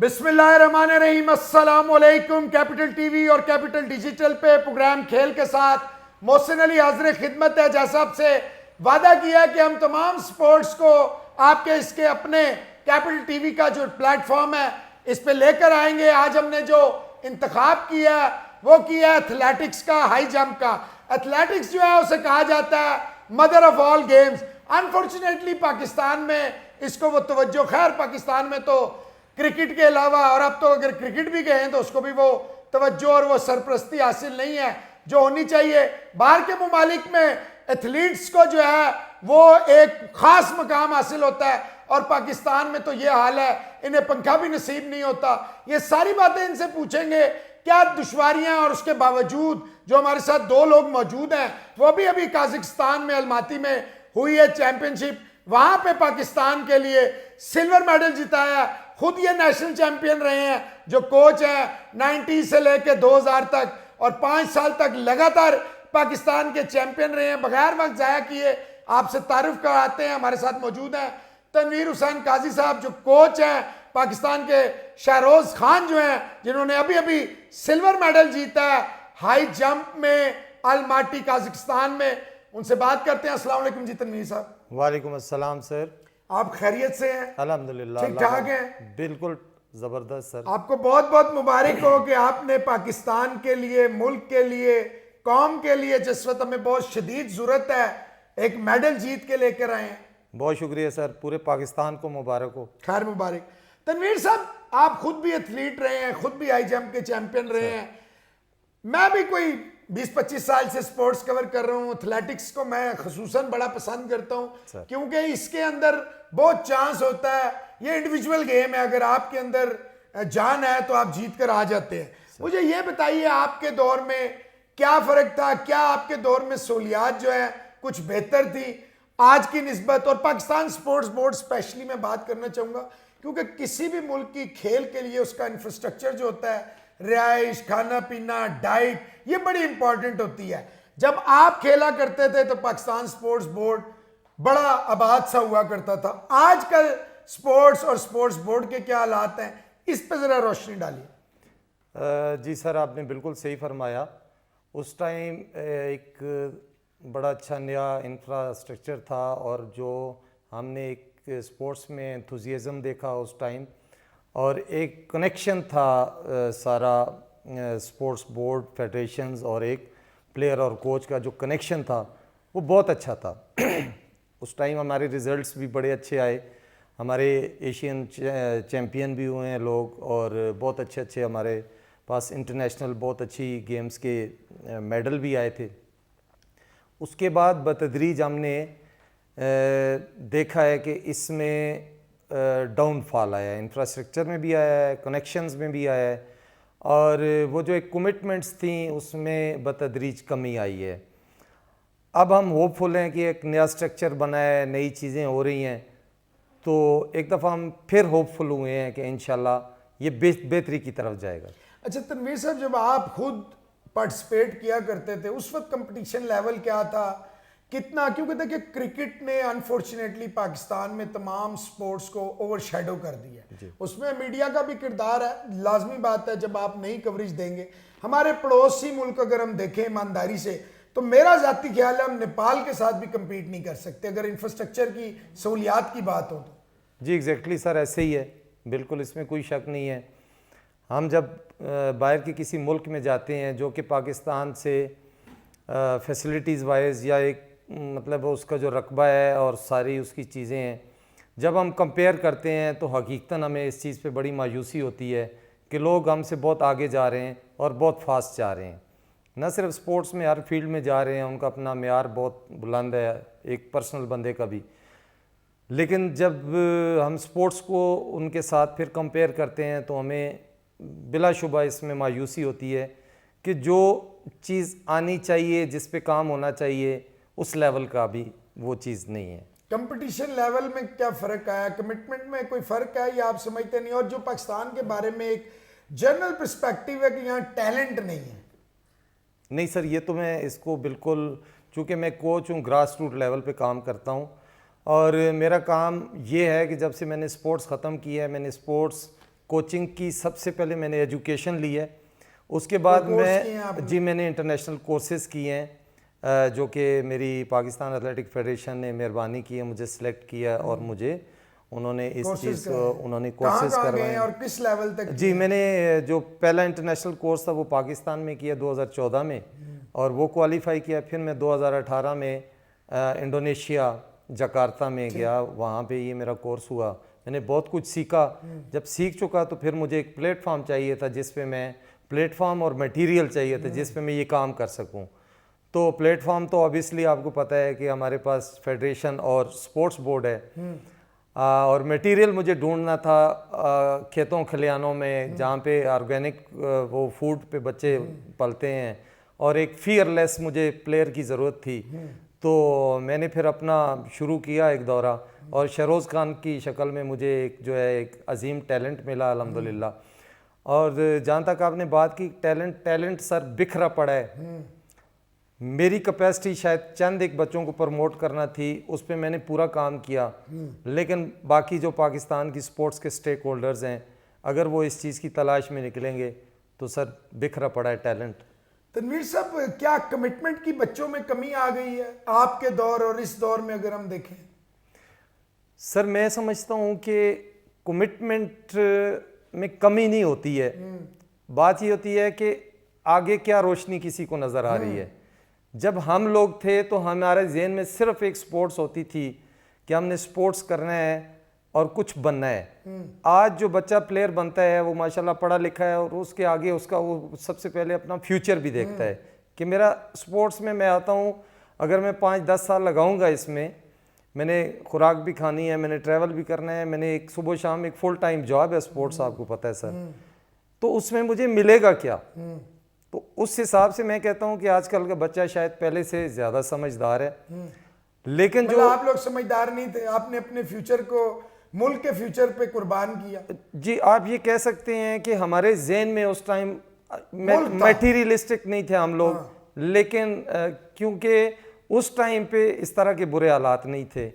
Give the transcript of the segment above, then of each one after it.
बिस्मिल्लाहिर्रहमानिर्रहीम, अस्सलाम वालेकुम। कैपिटल टीवी और कैपिटल डिजिटल पे प्रोग्राम खेल के साथ मोहसिन अली हाजिर खिदमत है। जैसा आपसे वादा किया है कि हम तमाम स्पोर्ट्स को आपके इसके अपने कैपिटल टीवी का जो प्लेटफॉर्म है इस पे लेकर आएंगे। आज हमने जो इंतखाब किया है वो किया है एथलेटिक्स का, हाई जंप का। एथलेटिक्स जो है उसे कहा जाता है mother of all games. Unfortunately Pakistan में इसको वो तवज्जो, खैर पाकिस्तान में तो क्रिकेट के अलावा, और अब तो अगर क्रिकेट भी गए हैं तो उसको भी वो तवज्जो और वो सरपरस्ती हासिल नहीं है जो होनी चाहिए। बाहर के मुमालिक में एथलीट्स को जो है वो एक खास मकाम हासिल होता है और पाकिस्तान में तो ये हाल है, इन्हें पंखा भी नसीब नहीं होता। ये सारी बातें इनसे पूछेंगे, क्या दुश्वारियां और उसके बावजूद जो हमारे साथ दो लोग मौजूद हैं, वो भी अभी काजाकिस्तान में अलमाती में हुई है चैंपियनशिप, वहां पे पाकिस्तान के लिए सिल्वर मेडल जिताया। खुद ये नेशनल चैंपियन रहे हैं, जो कोच हैं 90 से लेकर 2000 तक और 5 साल तक लगातार पाकिस्तान के चैंपियन रहे हैं। बगैर वक्त जाया किए आपसे तारुफ कराते हैं। हमारे साथ मौजूद हैं तनवीर हुसैन काजी साहब, जो कोच हैं पाकिस्तान के। शहरोज खान जो हैं, जिन्होंने अभी अभी सिल्वर मेडल जीता है हाई जंप में अलमाटी काजाकिस्तान में। उनसे बात करते हैं। अस्सलाम वालेकुम जी तनवीर साहब। वालेकुम अस्सलाम सर। आप खैरियत से हैं? अल्हम्दुलिल्लाह, ठीक ठाक हैं? बिल्कुल ज़बरदस्त सर। आपको बहुत बहुत मुबारक हो कि आपने पाकिस्तान के लिए, मुल्क के लिए, कौम के लिए, जिस वक्त हमें बहुत शदीद ज़रूरत है, एक मेडल जीत के लेकर आए हैं। बहुत शुक्रिया सर, पूरे पाकिस्तान को मुबारक हो। खैर मुबारक। तनवीर साहब, आप खुद भी एथलीट रहे हैं, खुद भी हाई जंप के चैंपियन रहे हैं। मैं भी कोई 20-25 साल से स्पोर्ट्स कवर कर रहा हूँ। एथलेटिक्स को मैं खसूसन बड़ा पसंद करता हूँ क्योंकि इसके अंदर बहुत चांस होता है। ये इंडिविजुअल गेम है, अगर आपके अंदर जान है तो आप जीत कर आ जाते हैं। मुझे ये बताइए, आपके दौर में क्या फ़र्क था? क्या आपके दौर में सहूलियात जो है कुछ बेहतर थी आज की निस्बत? और पाकिस्तान स्पोर्ट्स बोर्ड स्पेशली मैं बात करना चाहूँगा, क्योंकि किसी भी मुल्क की खेल के लिए उसका इंफ्रास्ट्रक्चर जो होता है, रिहाइश, खाना पीना, डाइट, ये बड़ी इंपॉर्टेंट होती है। जब आप खेला करते थे तो पाकिस्तान स्पोर्ट्स बोर्ड बड़ा आबाद सा हुआ करता था। आजकल स्पोर्ट्स और स्पोर्ट्स बोर्ड के क्या हालात हैं, इस पर ज़रा रोशनी डालिए। जी सर, आपने बिल्कुल सही फरमाया। उस टाइम एक बड़ा अच्छा नया इंफ्रास्ट्रक्चर था और जो हमने एक स्पोर्ट्स में एंथुजियाज़म देखा उस टाइम, और एक कनेक्शन था सारा स्पोर्ट्स बोर्ड, फेडरेशंस और एक प्लेयर और कोच का जो कनेक्शन था वो बहुत अच्छा था। उस टाइम हमारे रिज़ल्ट्स भी बड़े अच्छे आए, हमारे एशियन चैम्पियन भी हुए हैं लोग, और बहुत अच्छे अच्छे हमारे पास इंटरनेशनल बहुत अच्छी गेम्स के मेडल भी आए थे। उसके बाद बतदरीज हमने देखा है कि इसमें डाउनफॉल आया है, इंफ्रास्ट्रक्चर में भी आया है, कनेक्शंस में भी आया है, और वो जो एक कमिटमेंट्स थी उसमें बतदरीज कमी आई है। अब हम होपफुल हैं कि एक नया स्ट्रक्चर बना है, नई चीज़ें हो रही हैं, तो एक दफ़ा हम फिर होपफुल हुए हैं कि इंशाल्लाह ये बेहतरी की तरफ जाएगा। अच्छा तनवीर साहब, जब आप खुद पार्टिसिपेट किया करते थे उस वक्त कंपटीशन लेवल क्या था, कितना? क्योंकि देखिए क्रिकेट ने अनफॉर्चुनेटली पाकिस्तान में तमाम स्पोर्ट्स को ओवरशैडो कर दिया। उसमें मीडिया का भी किरदार है, लाजमी बात है। जब आप नई कवरेज देंगे, हमारे पड़ोसी मुल्क अगर हम देखें ईमानदारी से, तो मेरा ज़ाती ख्याल है हम नेपाल के साथ भी कम्पीट नहीं कर सकते अगर इंफ्रास्ट्रक्चर की सहूलियात की बात हो तो। जी एग्जैक्टली सर, ऐसे ही है, बिल्कुल इसमें कोई शक नहीं है। हम जब बाहर के किसी मुल्क में जाते हैं जो कि पाकिस्तान से फैसिलिटीज़ वाइज या एक मतलब उसका जो रकबा है और सारी उसकी चीज़ें हैं, जब हम कंपेयर करते हैं तो हकीकतन हमें इस चीज़ पे बड़ी मायूसी होती है कि लोग हमसे बहुत आगे जा रहे हैं और बहुत फास्ट जा रहे हैं। न सिर्फ स्पोर्ट्स में, हर फील्ड में जा रहे हैं, उनका अपना मेयार बहुत बुलंद है, एक पर्सनल बंदे का भी। लेकिन जब हम स्पोर्ट्स को उनके साथ फिर कंपेयर करते हैं तो हमें बिलाशुबा इसमें मायूसी होती है कि जो चीज़ आनी चाहिए, जिस पे काम होना चाहिए, उस लेवल का भी वो चीज़ नहीं है। कंपटीशन लेवल में क्या फ़र्क आया, कमिटमेंट में कोई फ़र्क है या आप समझते नहीं? और जो पाकिस्तान के बारे में एक जनरल पर्सपेक्टिव है कि यहाँ टैलेंट नहीं है। नहीं सर, ये तो मैं इसको बिल्कुल, चूँकि मैं कोच हूँ, ग्रास रूट लेवल पे काम करता हूँ, और मेरा काम ये है कि जब से मैंने स्पोर्ट्स ख़त्म किया है, मैंने स्पोर्ट्स कोचिंग की सबसे पहले मैंने एजुकेशन ली है, उसके बाद मैंने इंटरनेशनल कोर्सेज़ किए हैं जो कि मेरी पाकिस्तान एथलेटिक फेडरेशन ने मेहरबानी की है, मुझे सिलेक्ट किया और मुझे उन्होंने इस चीज़ को उन्होंने कोर्सेज करवाए और किस लेवल तक? जी, मैंने जो पहला इंटरनेशनल कोर्स था वो पाकिस्तान में किया 2014 में और वो क्वालिफाई किया। फिर मैं 2018 में इंडोनेशिया जकार्ता में गया, वहाँ पे ये मेरा कोर्स हुआ। मैंने बहुत कुछ सीखा। जब सीख चुका तो फिर मुझे एक प्लेटफॉर्म चाहिए था जिस पे मैं प्लेटफॉर्म और मटेरियल चाहिए था जिस पे मैं ये काम कर सकूं। तो प्लेटफॉर्म तो ऑब्वियसली आपको पता है कि हमारे पास फेडरेशन और स्पोर्ट्स बोर्ड है और मटेरियल मुझे ढूंढना था खेतों खलियानों में जहाँ पे ऑर्गेनिक वो फूड पे बच्चे पलते हैं और एक फियरलेस मुझे प्लेयर की ज़रूरत थी। तो मैंने फिर अपना शुरू किया एक दौरा और शहरोज़ खान की शक्ल में मुझे एक जो है एक अजीम टैलेंट मिला अल्हम्दुलिल्लाह। और जहाँ तक आपने बात की टैलेंट सर बिखरा पड़ा है। मेरी कैपेसिटी शायद चंद एक बच्चों को प्रमोट करना थी, उस पर मैंने पूरा काम किया, लेकिन बाकी जो पाकिस्तान की स्पोर्ट्स के स्टेक होल्डर्स हैं अगर वो इस चीज़ की तलाश में निकलेंगे तो सर बिखरा पड़ा है टैलेंट। तनवीर साहब, क्या कमिटमेंट की बच्चों में कमी आ गई है आपके दौर और इस दौर में अगर हम देखें? सर मैं समझता हूँ कि कमिटमेंट में कमी नहीं होती है, बात ये होती है कि आगे क्या रोशनी किसी को नज़र आ रही है। जब हम लोग थे तो हमारे जहन में सिर्फ एक स्पोर्ट्स होती थी कि हमने स्पोर्ट्स करना है और कुछ बनना है। आज जो बच्चा प्लेयर बनता है वो माशाल्लाह पढ़ा लिखा है और उसके आगे उसका वो सबसे पहले अपना फ्यूचर भी देखता है कि मेरा स्पोर्ट्स में मैं आता हूँ, अगर मैं 5-10 साल लगाऊंगा इसमें, मैंने खुराक भी खानी है, मैंने ट्रैवल भी करना है, मैंने एक सुबह शाम एक फुल टाइम जॉब है स्पोर्ट्स, आपको पता है सर, तो उसमें मुझे मिलेगा क्या? तो उस हिसाब से मैं कहता हूं कि आजकल का बच्चा शायद पहले से ज्यादा समझदार है। लेकिन जो आप लोग समझदार नहीं थे, आपने अपने फ्यूचर को मुल्क के फ्यूचर पे कुर्बान किया। जी, आप ये कह सकते हैं कि हमारे ज़हन में उस टाइम मटेरियलिस्टिक नहीं थे हम लोग, लेकिन क्योंकि उस टाइम पे इस तरह के बुरे हालात नहीं थे,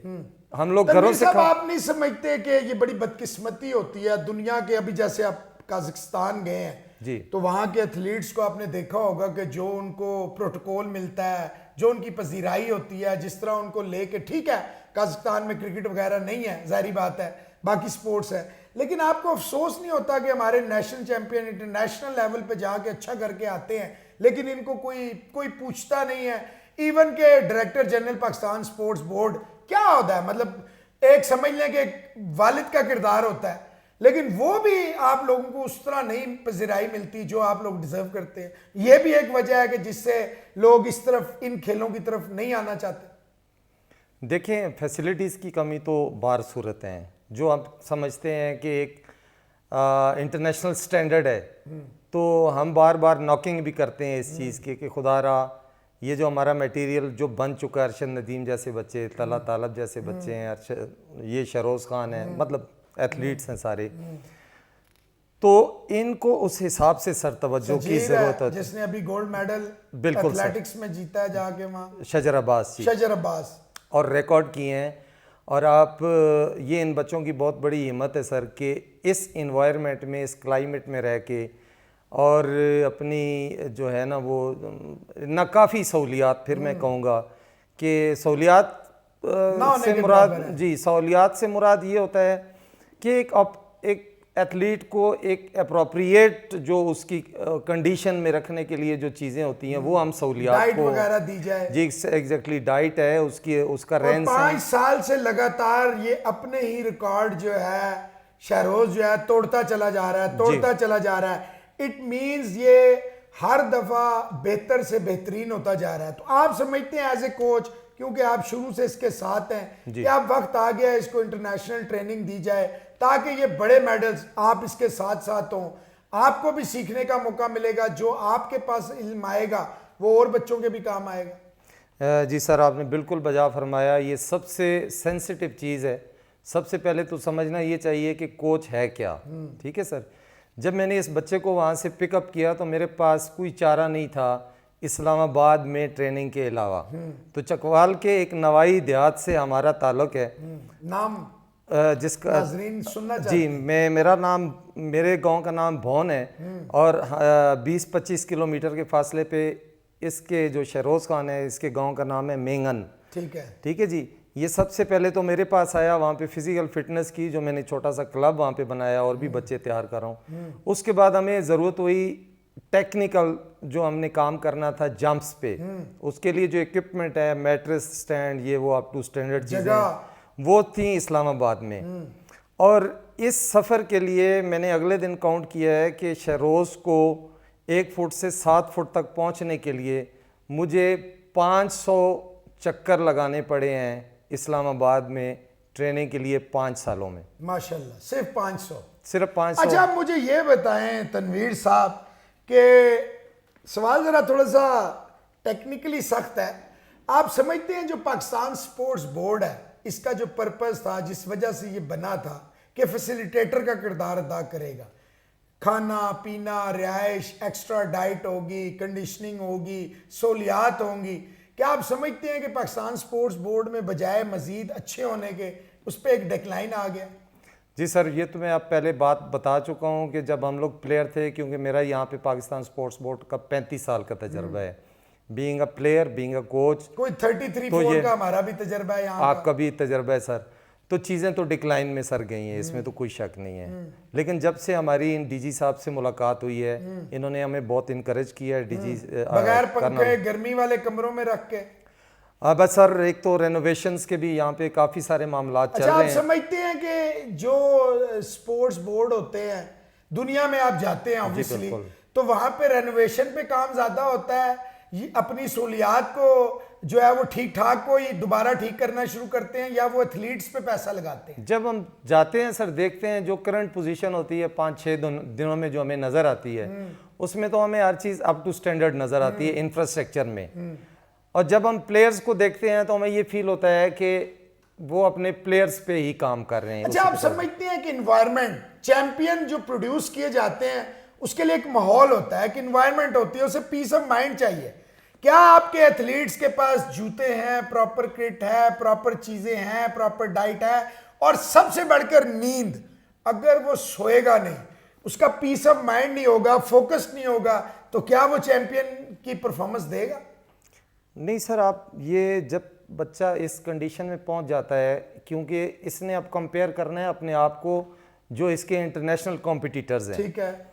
हम लोग घरों से आप नहीं समझते कि ये बड़ी बदकिस्मती होती है दुनिया के? अभी जैसे आप काजाकिस्तान गए हैं जी, तो वहाँ के एथलीट्स को आपने देखा होगा कि जो उनको प्रोटोकॉल मिलता है, जो उनकी पजीराई होती है, जिस तरह उनको लेके, ठीक है काजाकिस्तान में क्रिकेट वगैरह नहीं है, जाहिर बात है, बाकी स्पोर्ट्स है, लेकिन आपको अफसोस नहीं होता कि हमारे नेशनल चैंपियन इंटरनेशनल लेवल पे जाके अच्छा करके आते हैं लेकिन इनको कोई पूछता नहीं है? इवन के director general Pakistan sports board क्या होता है, मतलब एक समझ लें कि एक वालिद का किरदार होता है, लेकिन वो भी आप लोगों को उस तरह नहीं पजीराई मिलती जो आप लोग डिजर्व करते हैं। ये भी एक वजह है कि जिससे लोग इस तरफ, इन खेलों की तरफ नहीं आना चाहते। देखें, फैसिलिटीज़ की कमी तो बार सूरत हैं, जो आप समझते हैं कि एक इंटरनेशनल स्टैंडर्ड है, तो हम बार बार नॉकिंग भी करते हैं इस चीज़ के कि खुदारा ये जो हमारा मटेरियल जो बन चुका है, अरशद नदीम जैसे बच्चे, तला तालब जैसे बच्चे हैं, ये शहरोज़ खान है, मतलब एथलीट्स हैं सारे, तो इनको उस हिसाब से सर तवज्जो की जरूरत है। जिसने अभी गोल्ड मेडल बिल्कुल एथलेटिक्स में जीता है जाके वहाँ, शजर अब्बास, और रिकॉर्ड किए हैं। और आप ये इन बच्चों की बहुत बड़ी हिम्मत है सर कि इस इन्वायरमेंट में, इस क्लाइमेट में रह के और अपनी जो है ना वो नाकाफ़ी सहूलियात, फिर मैं कहूँगा कि सहूलियात से मुराद, जी सहूलियात से मुराद ये होता है कि एक एथलीट को एक अप्रोप्रिएट जो उसकी कंडीशन में रखने के लिए जो चीज़ें होती हैं वो हम सहूलियात को वगैरह दी जाए। जी एग्जैक्टली, डाइट है उसका रहन सहन। 5 साल से लगातार ये अपने ही रिकॉर्ड जो है शहरोज जो है तोड़ता चला जा रहा है, इट मीन्स ये हर दफा बेहतर से बेहतरीन होता जा रहा है। तो आप समझते हैं एज ए कोच, क्योंकि आप शुरू से इसके साथ हैं, कि अब वक्त आ गया इसको इंटरनेशनल ट्रेनिंग दी जाए ताकि ये बड़े मेडल्स आप इसके साथ साथ हों, आपको भी सीखने का मौका मिलेगा, जो आपके पास इल्म आएगा वो और बच्चों के भी काम आएगा। जी सर, आपने बिल्कुल बजा फरमाया, ये सबसे सेंसिटिव चीज़ है। सबसे पहले तो समझना ये चाहिए कि कोच है क्या। ठीक है सर, जब मैंने इस बच्चे को वहाँ से पिकअप किया तो मेरे पास कोई चारा नहीं था इस्लामाबाद में ट्रेनिंग के अलावा। तो चकवाल के एक नवाई देहात से हमारा ताल्लुक़ है। नाम जिसका नाजरीन सुनना चाहते जी मेरे गांव का नाम भौन है और 20-25 किलोमीटर के फासले पे इसके जो शहरोज खान है इसके गांव का नाम है मेंगन। ठीक है जी। ये सबसे पहले तो मेरे पास आया, वहाँ पे फिजिकल फिटनेस की जो मैंने छोटा सा क्लब वहाँ पे बनाया और भी बच्चे तैयार कर रहा हूँ। उसके बाद हमें ज़रूरत हुई टेक्निकल जो हमने काम करना था जंप्स पे, उसके लिए जो इक्विपमेंट है मैट्रेस स्टैंड ये वो अप टू स्टैंडर्ड चीज़ें वो थी इस्लामाबाद में। और इस सफ़र के लिए मैंने अगले दिन काउंट किया है कि शहरोज़ को 1 फुट से 7 फुट तक पहुंचने के लिए मुझे 500 चक्कर लगाने पड़े हैं इस्लामाबाद में ट्रेनिंग के लिए 5 सालों में। माशाल्लाह, सिर्फ 500? सिर्फ 500। अच्छा, आप मुझे ये बताएं तनवीर साहब कि सवाल ज़रा थोड़ा सा टेक्निकली सख्त है। आप समझते हैं जो पाकिस्तान स्पोर्ट्स बोर्ड है इसका जो पर्पस था, जिस वजह से ये बना था कि फैसिलिटेटर का किरदार अदा करेगा, खाना पीना रिहाइश एक्स्ट्रा डाइट होगी, कंडीशनिंग होगी, सहूलियात होंगी, क्या आप समझते हैं कि पाकिस्तान स्पोर्ट्स बोर्ड में बजाय मजीद अच्छे होने के उस पर एक डिक्लाइन आ गया? जी सर, ये तो मैं आप पहले बात बता चुका हूँ कि जब हम लोग प्लेयर थे, क्योंकि मेरा यहाँ पे पाकिस्तान स्पोर्ट्स बोर्ड का 35 साल का तजर्बा है, being a player being a coach. कोई 33-4 का हमारा भी तजर्बा है यहाँ, आपका भी तजर्बा है सर। तो चीज़ें तो डिक्लाइन में सर गई हैं, इसमें तो कोई शक नहीं है। लेकिन जब से हमारी इन डीजी साहब से मुलाकात हुई है, इन्होंने हमें बहुत इनकरेज किया है। डीजी बगैर पंखे गर्मी वाले कमरों में रख के। बस सर, एक तो रेनोवेशंस के भी यहाँ पे काफ़ी सारे मामला चल रहे हैं। आप समझते हैं कि जो स्पोर्ट्स बोर्ड होते हैं दुनिया में, आप जाते हैं ऑब्वियसली, तो वहाँ पे रेनोवेशन पे काम ज़्यादा होता है, ये अपनी सहूलियात को जो है वो ठीक ठाक को ये दोबारा ठीक करना शुरू करते हैं, या वो एथलीट्स पे पैसा लगाते हैं? जब हम जाते हैं सर, देखते हैं जो करंट पोजीशन होती है 5-6 दिनों में जो हमें नज़र आती है, उसमें तो हमें हर चीज़ अप टू स्टैंडर्ड नज़र आती है इंफ्रास्ट्रक्चर में। और जब हम प्लेयर्स को देखते हैं तो हमें ये फील होता है कि वो अपने प्लेयर्स पे ही काम कर रहे हैं। अच्छा, आप समझते हैं कि इन्वायरमेंट, चैंपियन जो प्रोड्यूस किए जाते हैं उसके लिए एक माहौल होता है, कि इन्वायरमेंट होती है, उसे पीस ऑफ माइंड चाहिए। क्या आपके एथलीट्स के पास जूते हैं, प्रॉपर किट है, प्रॉपर चीजें हैं, प्रॉपर डाइट है, और सबसे बढ़कर नींद? अगर वो सोएगा नहीं, उसका पीस ऑफ माइंड नहीं होगा, फोकस नहीं होगा, तो क्या वो चैंपियन की परफॉर्मेंस देगा? नहीं सर, आप ये जब बच्चा इस कंडीशन में पहुंच जाता है, क्योंकि इसने अब कंपेयर करना है अपने आप को जो इसके इंटरनेशनल कॉम्पिटिटर्स हैं, ठीक है,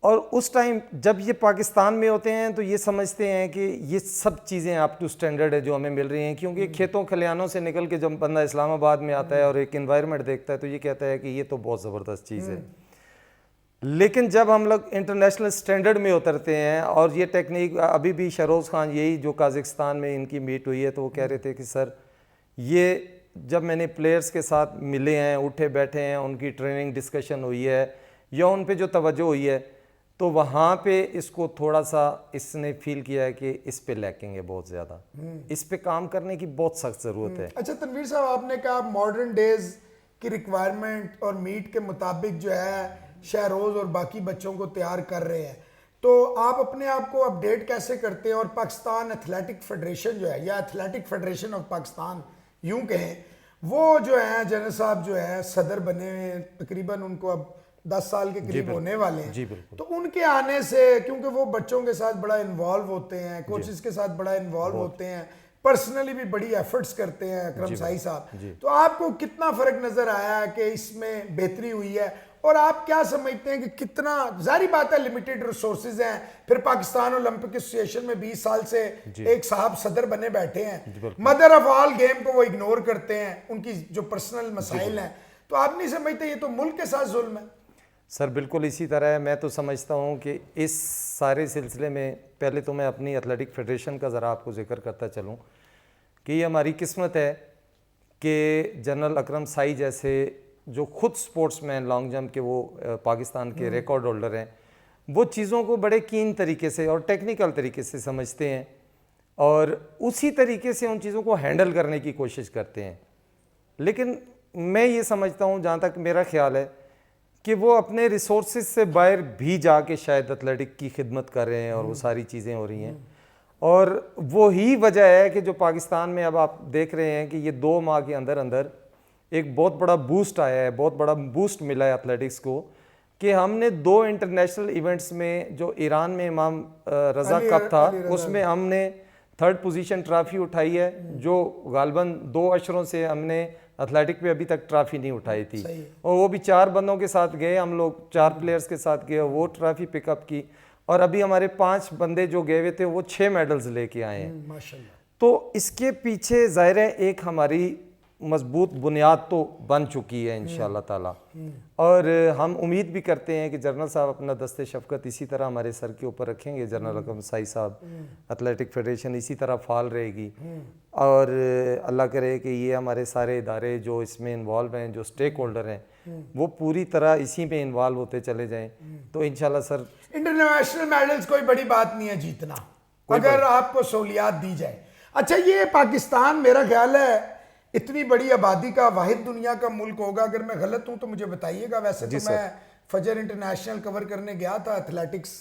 और उस टाइम जब ये पाकिस्तान में होते हैं तो ये समझते हैं कि ये सब चीज़ें अप टू स्टैंडर्ड है जो हमें मिल रही हैं, क्योंकि खेतों खलियानों से निकल के जब बंदा इस्लामाबाद में आता है और एक एनवायरनमेंट देखता है तो ये कहता है कि ये तो बहुत ज़बरदस्त चीज़ है। लेकिन जब हम लोग इंटरनेशनल स्टैंडर्ड में उतरते हैं, और ये टेक्निक अभी भी शहरोज़ खान, यही जो काज़िस्तान में इनकी मीट हुई है, तो वो कह रहे थे कि सर ये जब मैंने प्लेयर्स के साथ मिले हैं, उठे बैठे हैं, उनकी ट्रेनिंग डिस्कशन हुई है या उन पे जो तवज्जो हुई है, तो वहाँ पे इसको थोड़ा सा इसने फील किया है कि इस पे लैकिंग है बहुत ज़्यादा, इस पे काम करने की बहुत सख्त ज़रूरत है। अच्छा तनवीर साहब, आपने कहा मॉडर्न डेज की रिक्वायरमेंट और मीट के मुताबिक जो है शहरोज़ और बाकी बच्चों को तैयार कर रहे हैं, तो आप अपने आप को अपडेट कैसे करते हैं? और पाकिस्तान एथलेटिक फेडरेशन जो है, या एथलेटिक फेडरेशन ऑफ पाकिस्तान यूं कहें, वो जो है जनरल साहब जो है सदर बने हुए, तकरीबन उनको अब 10 साल के करीब होने वाले हैं। तो उनके आने से, क्योंकि वो बच्चों के साथ बड़ा इन्वॉल्व होते हैं, कोचेस के साथ बड़ा इन्वॉल्व होते हैं, पर्सनली भी बड़ी एफर्ट्स करते हैं अकरम साई साहब, तो आपको कितना फ़र्क नज़र आया कि इसमें बेहतरी हुई है? और आप क्या समझते हैं कि कितना, जारी बात है लिमिटेड रिसोर्सेज हैं, फिर पाकिस्तान ओलंपिक एसोसिएशन में 20 साल से एक साहब सदर बने बैठे हैं, मदर ऑफ ऑल गेम को वो इग्नोर करते हैं, उनकी जो पर्सनल मसाइल हैं, तो आप नहीं समझते ये तो मुल्क के साथ जुल्म है? सर बिल्कुल इसी तरह है। मैं तो समझता हूँ कि इस सारे सिलसिले में पहले तो मैं अपनी एथलेटिक फेडरेशन का ज़रा आपको जिक्र करता चलूँ कि ये हमारी किस्मत है कि जनरल अकरम साई जैसे जो खुद स्पोर्ट्समैन लॉन्ग जंप के, वो पाकिस्तान के रिकॉर्ड होल्डर हैं, वो चीज़ों को बड़े कीन तरीके से और टेक्निकल तरीके से समझते हैं और उसी तरीके से उन चीज़ों को हैंडल करने की कोशिश करते हैं। लेकिन मैं ये समझता हूँ, जहाँ तक मेरा ख्याल है, कि वो अपने रिसोर्सेज से बाहर भी जाके शायद एथलेटिक की खिदमत कर रहे हैं और वो सारी चीज़ें हो रही हैं। और वो ही वजह है कि जो पाकिस्तान में अब आप देख रहे हैं कि ये 2 माह के अंदर अंदर एक बहुत बड़ा बूस्ट आया है, बहुत बड़ा बूस्ट मिला है एथलेटिक्स को कि हमने 2 इंटरनेशनल इवेंट्स में, जो ईरान में इमाम रज़ा कप था, उसमें हमने 3rd पोजीशन ट्रॉफी उठाई है, जो गालबन 2 अशरों से हमने एथलेटिक पे अभी तक ट्रॉफी नहीं उठाई थी। और वो भी 4 बंदों के साथ गए, हम लोग 4 प्लेयर्स के साथ गए, वो ट्रॉफी पिकअप की। और अभी हमारे 5 बंदे जो गए हुए थे वो 6 मेडल्स लेके आए हैं। माशाल्लाह। तो इसके पीछे ज़ाहिर है एक हमारी मजबूत बुनियाद तो बन चुकी है इंशाल्लाह ताला। और हम उम्मीद भी करते हैं कि जनरल साहब अपना दस्ते शफकत इसी तरह हमारे सर के ऊपर रखेंगे, जनरल रकम साई साहब, एथलेटिक फेडरेशन इसी तरह फाल रहेगी। और अल्लाह करे कि ये हमारे सारे इदारे जो इसमें इन्वॉल्व हैं, जो स्टेक होल्डर हैं, वो पूरी तरह इसी में इन्वॉल्व होते चले जाएं। तो इंशाल्लाह सर, इंटरनेशनल मेडल्स कोई बड़ी बात नहीं है जीतना, अगर आपको सहूलियात दी जाए। अच्छा, ये पाकिस्तान मेरा ख्याल है इतनी बड़ी आबादी का वाहिद दुनिया का मुल्क होगा, अगर मैं गलत हूं तो मुझे बताइएगा। वैसे तो मैं फजर इंटरनेशनल कवर करने गया था, एथलेटिक्स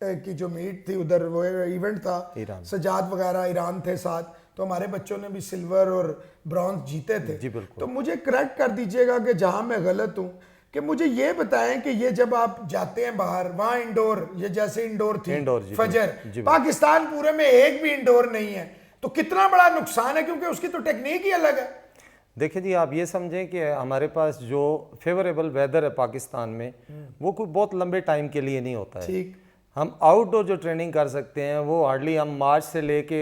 की जो मीट थी उधर, वो इवेंट था, सजाद वगैरह ईरान थे साथ, तो हमारे बच्चों ने भी सिल्वर और ब्रॉन्ज जीते थे। तो मुझे करेक्ट कर दीजिएगा कि जहां मैं गलत हूं, कि मुझे ये बताएं कि ये जब आप जाते हैं बाहर, वहां इंडोर, ये जैसे इंडोर थी फजर, पाकिस्तान पूरे में एक भी इंडोर नहीं है, तो कितना बड़ा नुकसान है, क्योंकि उसकी तो टेक्निक ही अलग है। देखिए जी, आप ये समझें कि हमारे पास जो फेवरेबल वेदर है पाकिस्तान में, वो कोई बहुत लंबे टाइम के लिए नहीं होता है। ठीक। हम आउटडोर जो ट्रेनिंग कर सकते हैं वो हार्डली हम मार्च से लेके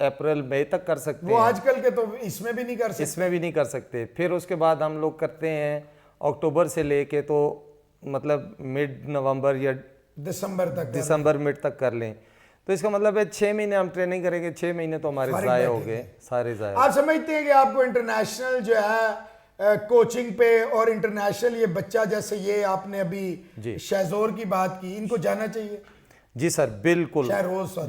अप्रैल मई तक कर सकते हैं। वो आजकल के तो इसमें भी नहीं कर सकते। इसमें भी नहीं कर सकते। फिर उसके बाद हम लोग करते हैं अक्टूबर से लेके, तो मतलब मिड नवंबर या दिसंबर मिड तक कर लें। तो इसका मतलब है 6 महीने हम ट्रेनिंग करेंगे, 6 महीने तो हमारे ज़ाय हो गए, सारे ज़ाय। आप समझते हैं कि आपको इंटरनेशनल जो है कोचिंग पे, और इंटरनेशनल ये बच्चा जैसे ये आपने अभी शहजोर की बात की, इनको जाना चाहिए? जी सर, बिल्कुल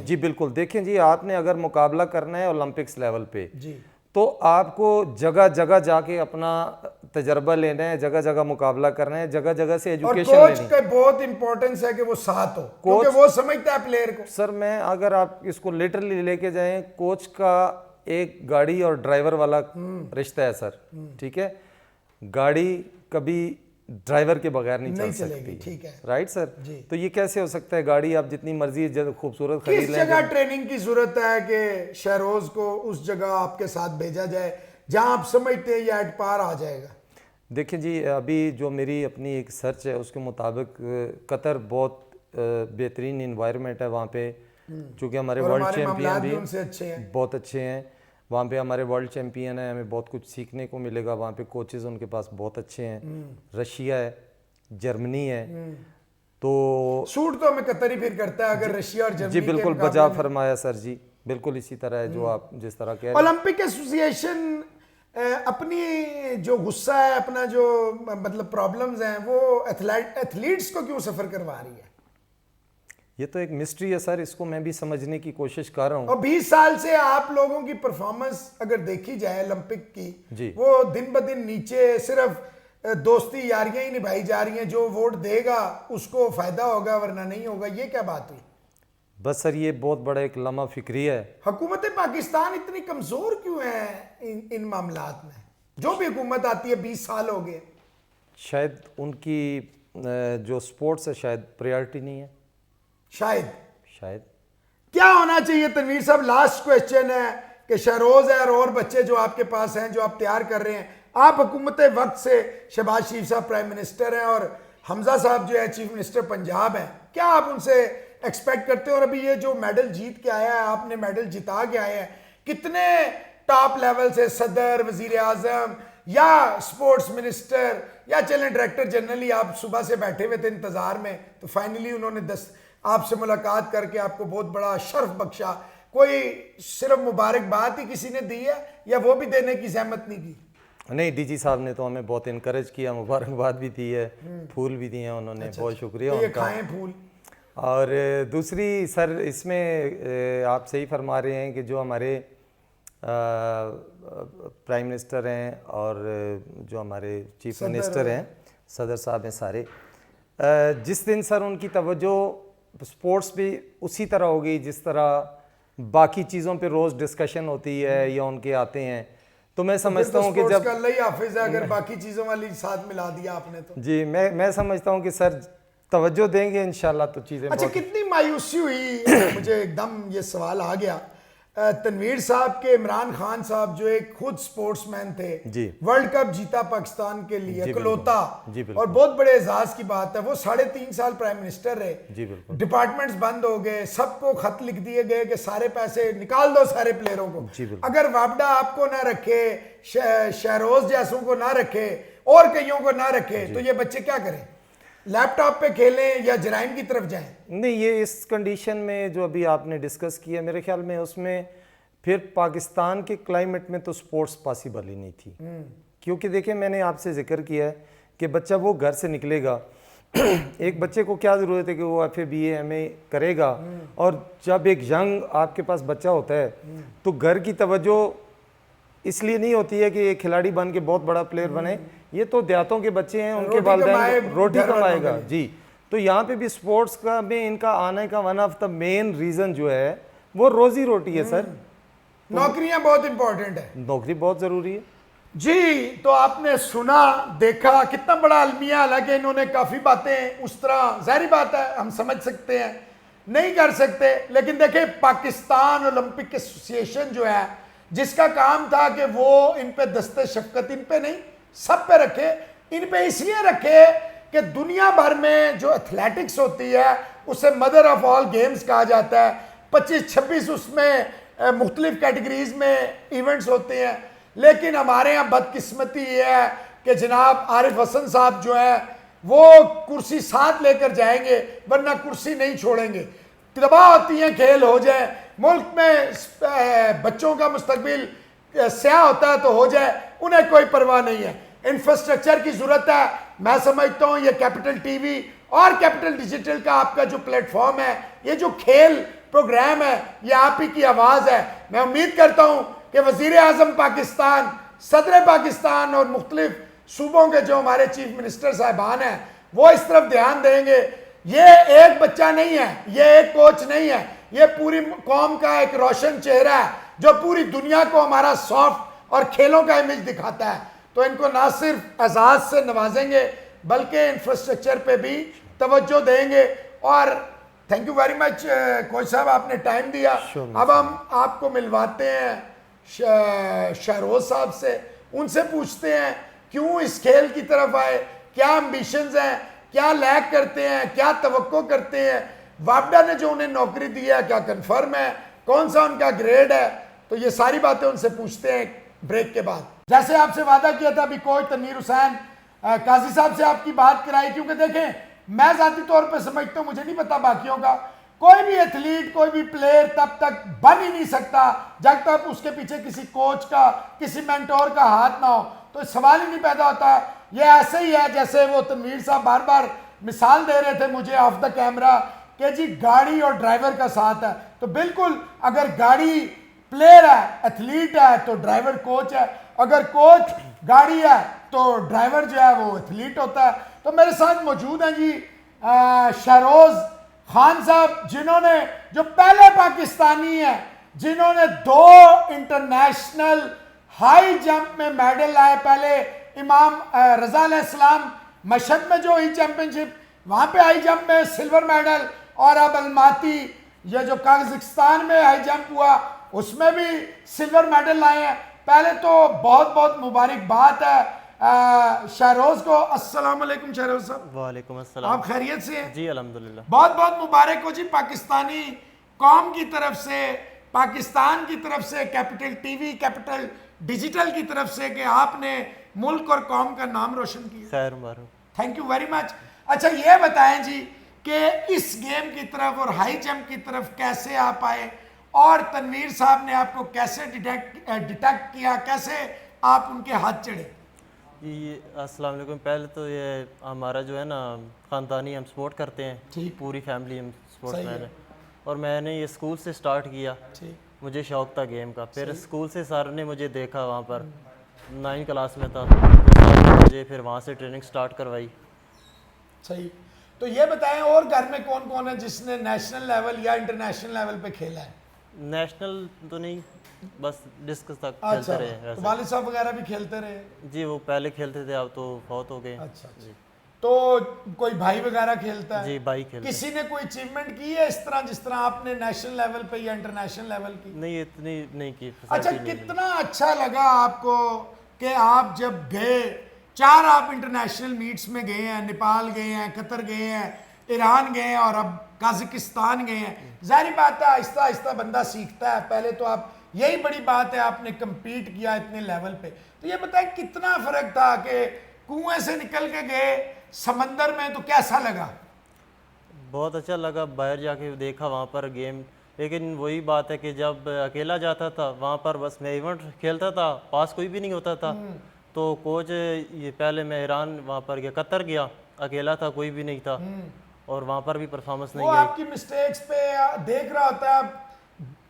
जी, बिल्कुल। देखें जी, आपने अगर मुकाबला करना है ओलंपिक्स लेवल पे जी, तो आपको जगह जगह जाके अपना तजर्बा लेना है, जगह जगह मुकाबला करना है, जगह जगह से एजुकेशन लेनी है। कोच का बहुत इंपॉर्टेंस है कि वो साथ हो, क्योंकि वो समझता है प्लेयर को। सर, मैं अगर आप इसको लिटरली लेके जाएं, कोच का एक गाड़ी और ड्राइवर वाला रिश्ता है सर, ठीक है। गाड़ी कभी ड्राइवर के बगैर नहीं चल सकती, ठीक है, राइट सर। तो ये कैसे हो सकता है? गाड़ी आप जितनी मर्जी खूबसूरत खरीद लें, किस जगह ट्रेनिंग की जरूरत है कि शहरोज को उस जगह आपके साथ भेजा जाए जहां आप समझते हैं ये एट पार आ जाएगा? देखिए जी, अभी जो मेरी अपनी एक सर्च है उसके मुताबिक कतर बहुत बेहतरीन इन्वायरमेंट है वहाँ पे, चूँकि हमारे वर्ल्ड चैम्पियन भी बहुत अच्छे हैं वहाँ पे। हमारे वर्ल्ड चैम्पियन है, हमें बहुत कुछ सीखने को मिलेगा वहाँ पे। कोचेज़ उनके पास बहुत अच्छे हैं। रशिया है, जर्मनी है, तो सूट तो हमें कतर ही फिर करता है अगर रशिया और जर्मनी। जी बिल्कुल, बजा फरमाया सर जी, बिल्कुल इसी तरह है जो आप जिस तरह कह रहे हैं। ओलंपिक एसोसिएशन अपनी जो गुस्सा है, अपना जो मतलब प्रॉब्लम्स हैं, वो एथलीट्स को क्यों सफर करवा रही है? ये तो एक मिस्ट्री है सर, इसको मैं भी समझने की कोशिश कर रहा हूँ। और 20 साल से आप लोगों की परफॉर्मेंस अगर देखी जाए ओलंपिक की, वो दिन ब दिन नीचे, सिर्फ दोस्ती यारियां ही निभाई जा रही हैं। जो वोट देगा उसको फायदा होगा, वरना नहीं होगा। ये क्या बात हुई? बस सर, ये बहुत बड़ा एक लम्हा फिक्री है। हुकूमत पाकिस्तान इतनी कमजोर क्यों है इन मामलात में? जो भी हुकूमत आती है 20 साल हो गए, शायद उनकी जो स्पोर्ट्स है शायद प्रायोरिटी नहीं है। शायद क्या होना चाहिए तनवीर साहब? लास्ट क्वेश्चन है कि शहरोज है और बच्चे जो आपके पास हैं, जो आप तैयार कर रहे हैं, आप हुकूमत वक्त से, शहबाज शरीफ साहब प्राइम मिनिस्टर हैं और हमजा साहब जो है चीफ मिनिस्टर पंजाब हैं, क्या आप उनसे एक्सपेक्ट करते हो? और अभी ये जो मेडल जीत के आया है, आपने मेडल जिता के आए हैं, कितने टॉप लेवल से सदर, वजीर आजम या स्पोर्ट्स मिनिस्टर या चलें डायरेक्टर जनरल, आप सुबह से बैठे हुए थे इंतजार में, तो फाइनली उन्होंने आपसे मुलाकात करके आपको बहुत बड़ा शर्फ बख्शा। कोई सिर्फ मुबारकबाद ही किसी ने दी है या वो भी देने की जहमत नहीं की? नहीं, डीजी साहब ने तो हमें बहुत इनकरेज किया, मुबारकबाद भी दी है, फूल भी दिए हैं उन्होंने। बहुत शुक्रिया तो ये उनका। खाएं फूल। और दूसरी सर, इसमें आप सही फरमा रहे हैं कि जो हमारे प्राइम मिनिस्टर हैं और जो हमारे चीफ मिनिस्टर हैं, सदर साहब हैं सारे, जिस दिन सर उनकी तवज्जो स्पोर्ट्स भी उसी तरह होगी जिस तरह बाकी चीज़ों पे रोज़ डिस्कशन होती है या उनके आते हैं, तो मैं समझता हूँ कि स्पोर्ट्स जब का अल्लाह ही हाफिज है, अगर बाकी चीज़ों वाली साथ मिला दिया आपने तो। जी मैं समझता हूँ कि सर तवज्जो देंगे इंशाल्लाह तो चीज़ें अच्छा, बहुत कितनी मायूसी हुई मुझे एकदम ये सवाल आ गया। तनवीर साहब के इमरान खान साहब जो एक खुद स्पोर्ट्समैन थे, जी। वर्ल्ड कप जीता पाकिस्तान के लिए, जी, इकलौता, जी, बिल्कुल। और बहुत बड़े एजाज की बात है, वो 3.5 साल प्राइम मिनिस्टर रहे। जी, बिल्कुल। डिपार्टमेंट्स बंद हो गए, सबको खत लिख दिए गए कि सारे पैसे निकाल दो सारे प्लेयरों को। जी, बिल्कुल। अगर वापडा आपको ना रखे, शहरोज जैसों को ना रखे और कईयों को ना रखे, तो ये बच्चे क्या करें? लैपटॉप पे खेलें या जराइम की तरफ जाएं? नहीं, ये इस कंडीशन में जो अभी आपने डिस्कस किया, मेरे ख्याल में उसमें फिर पाकिस्तान के क्लाइमेट में तो स्पोर्ट्स पॉसिबल ही नहीं थी। क्योंकि देखिए, मैंने आपसे जिक्र किया है कि बच्चा वो घर से निकलेगा एक बच्चे को क्या ज़रूरत है कि वो FA BA MA करेगा, और जब एक यंग आपके पास बच्चा होता है तो घर की तवज्जो इसलिए नहीं होती है कि एक खिलाड़ी बन के बहुत बड़ा प्लेयर बने। ये तो देहातों के बच्चे हैं, उनके वालिदैन रोटी कमाएगा जी। तो यहाँ पे भी स्पोर्ट्स का में इनका आने का one of the main reason जो है वो रोजी रोटी है सर। नौकरियां बहुत इंपॉर्टेंट है, नौकरी बहुत ज़रूरी है जी। तो आपने सुना, देखा, कितना बड़ा अलमिया। हालांकि इन्होंने काफ़ी बातें उस तरह, जाहिर बात है हम समझ सकते हैं, नहीं कर सकते, लेकिन देखें पाकिस्तान ओलंपिक एसोसिएशन जो है, जिसका काम था कि वो इन पे दस्ते शफकत इन पे नहीं सब पे रखे, इन पे इसलिए रखे कि दुनिया भर में जो एथलेटिक्स होती है उसे मदर ऑफ ऑल गेम्स कहा जाता है। 25-26 उसमें मुख्तलिफ कैटेगरीज में इवेंट्स होते हैं, लेकिन हमारे यहाँ बदकिस्मती ये है कि जनाब आरिफ हसन साहब जो है वो कुर्सी साथ लेकर जाएंगे, वरना कुर्सी नहीं छोड़ेंगे। तबाह होती हैं, खेल हो जाए, मुल्क में बच्चों का मुस्तकबिल स्याह होता है तो हो जाए, उन्हें कोई परवाह नहीं है। इंफ्रास्ट्रक्चर की जरूरत है। मैं समझता हूँ ये कैपिटल टीवी और कैपिटल डिजिटल का आपका जो प्लेटफॉर्म है, ये जो खेल प्रोग्राम है, ये आप ही की आवाज़ है। मैं उम्मीद करता हूँ कि वज़ीर आज़म पाकिस्तान, सदर पाकिस्तान और मुख्तलिफ सूबों के जो हमारे चीफ मिनिस्टर साहिबान हैं वो इस तरफ ध्यान देंगे। ये एक बच्चा नहीं है, ये एक कोच नहीं है, ये पूरी कौम का एक रोशन चेहरा है जो पूरी दुनिया को हमारा सॉफ्ट और खेलों का इमेज दिखाता है। तो इनको ना सिर्फ एजाज से नवाजेंगे बल्कि इंफ्रास्ट्रक्चर पे भी तवज्जो देंगे। और thank you very much coach साहब, आपने टाइम दिया। अब हम आपको मिलवाते हैं शहरोज साहब से, उनसे पूछते हैं क्यों इस खेल की तरफ आए, क्या एम्बिशंस हैं, क्या लैक करते हैं, क्या तवक्को करते हैं, वापडा ने जो उन्हें नौकरी दी है क्या कंफर्म है, कौन सा उनका ग्रेड है। तो ये सारी बातें उनसे पूछते हैं ब्रेक के बाद। जैसे आपसे वादा किया था, अभी कोच तनवीर हुसैन काजी साहब से आपकी बात कराई, क्योंकि देखें मैं ज़ाती तौर पर समझता हूँ, मुझे नहीं पता बाकियों का, कोई भी एथलीट, कोई भी प्लेयर तब तक बन ही नहीं सकता जब तक उसके पीछे किसी कोच का, किसी मेंटोर का हाथ ना हो। तो सवाल ही नहीं पैदा होता। ये ऐसे ही है जैसे वो तनवीर साहब बार बार मिसाल दे रहे थे मुझे ऑफ द कैमरा कि जी गाड़ी और ड्राइवर का साथ है। तो बिल्कुल, अगर गाड़ी प्लेयर है, एथलीट है, तो ड्राइवर कोच है, अगर कोच गाड़ी है तो ड्राइवर जो है वो एथलीट होता है। तो मेरे साथ मौजूद हैं जी शहरोज खान साहब, जिन्होंने, जो पहले पाकिस्तानी हैं जिन्होंने 2 इंटरनेशनल हाई जंप में मेडल लाए। पहले इमाम रजा अलैहिस्सलाम मशहद में जो हुई चैंपियनशिप, वहाँ पे हाई जंप में सिल्वर मेडल, और अब अलमाती ये जो कजाकिस्तान में हाई जंप हुआ उसमें भी सिल्वर मेडल लाए हैं। पहले तो बहुत बहुत मुबारकबाद है शहरोज को। अस्सलाम वालेकुम शहरोज साहब। वालेकुम अस्सलाम। आप खैरियत से हैं? जी अल्हम्दुलिल्लाह। बहुत बहुत मुबारक हो जी पाकिस्तानी कौम की तरफ से, पाकिस्तान की तरफ से, कैपिटल टीवी, कैपिटल डिजिटल की तरफ से कि आपने मुल्क और कौम का नाम रोशन किया। खैर मुबारक। Thank you very much. अच्छा ये बताएं जी कि इस गेम की तरफ और हाई जंप की तरफ कैसे आप आए, और तनवीर साहब ने आपको कैसे डिटेक्ट किया, कैसे आप उनके हाथ चढ़े? ये अस्सलाम वालेकुम। पहले तो ये हमारा जो है ना ख़ानदानी, हम सपोर्ट करते हैं, ठीक। पूरी फैमिली हम स्पोर्ट्स मैन सही है। और मैंने ये स्कूल से स्टार्ट किया, ठीक। मुझे शौक़ था गेम का। फिर स्कूल से सर ने मुझे देखा, वहाँ पर 9 क्लास में था, तो सर ने मुझे फिर वहाँ से ट्रेनिंग स्टार्ट करवाई। सही। तो ये बताएं और घर में कौन कौन है जिसने नेशनल लेवल या इंटरनेशनल लेवल पे खेला है? नेशनल तो नहीं, बस डिस्कस तक अच्छा, खेलते रहे तो वैसे। वालिद साहब वगैरह भी खेलते रहे? जी वो पहले खेलते थे, अब तो फौत हो गए। अच्छा अच्छा। तो कोई भाई वगैरह खेलता है? जी भाई खेलते। किसी ने कोई अचीवमेंट की है इस तरह जिस तरह आपने नेशनल लेवल पे या इंटरनेशनल लेवल की? नहीं इतनी नहीं की। अच्छा, facility नहीं मिली। कितना अच्छा लगा आपको कि आप जब गए, 4 आप इंटरनेशनल मीट्स में गए हैं, नेपाल गए हैं, कतर गए हैं, ईरान गए हैं और अब काजिकिस्तान गए हैं। जाहिर बात है आहिस्ता आहिस्ता बंदा सीखता है। पहले तो आप, यही बड़ी बात है, आपने compete किया इतने लेवल पे। तो ये बताएं कितना फर्क था कि कुएं से निकल के गए समंदर में, तो कैसा लगा? बहुत अच्छा लगा, बाहर जाके देखा वहाँ पर गेम। लेकिन वही बात है कि जब अकेला जाता था वहाँ पर, बस मैं इवेंट खेलता था, पास कोई भी नहीं होता था। तो कोच, ये पहले मैं ईरान वहाँ पर गया, कतर गया, अकेला था, कोई भी नहीं था, और वहाँ पर भी परफॉर्मेंस वो नहीं आई। आपकी मिस्टेक्स पे देख रहा होता है आप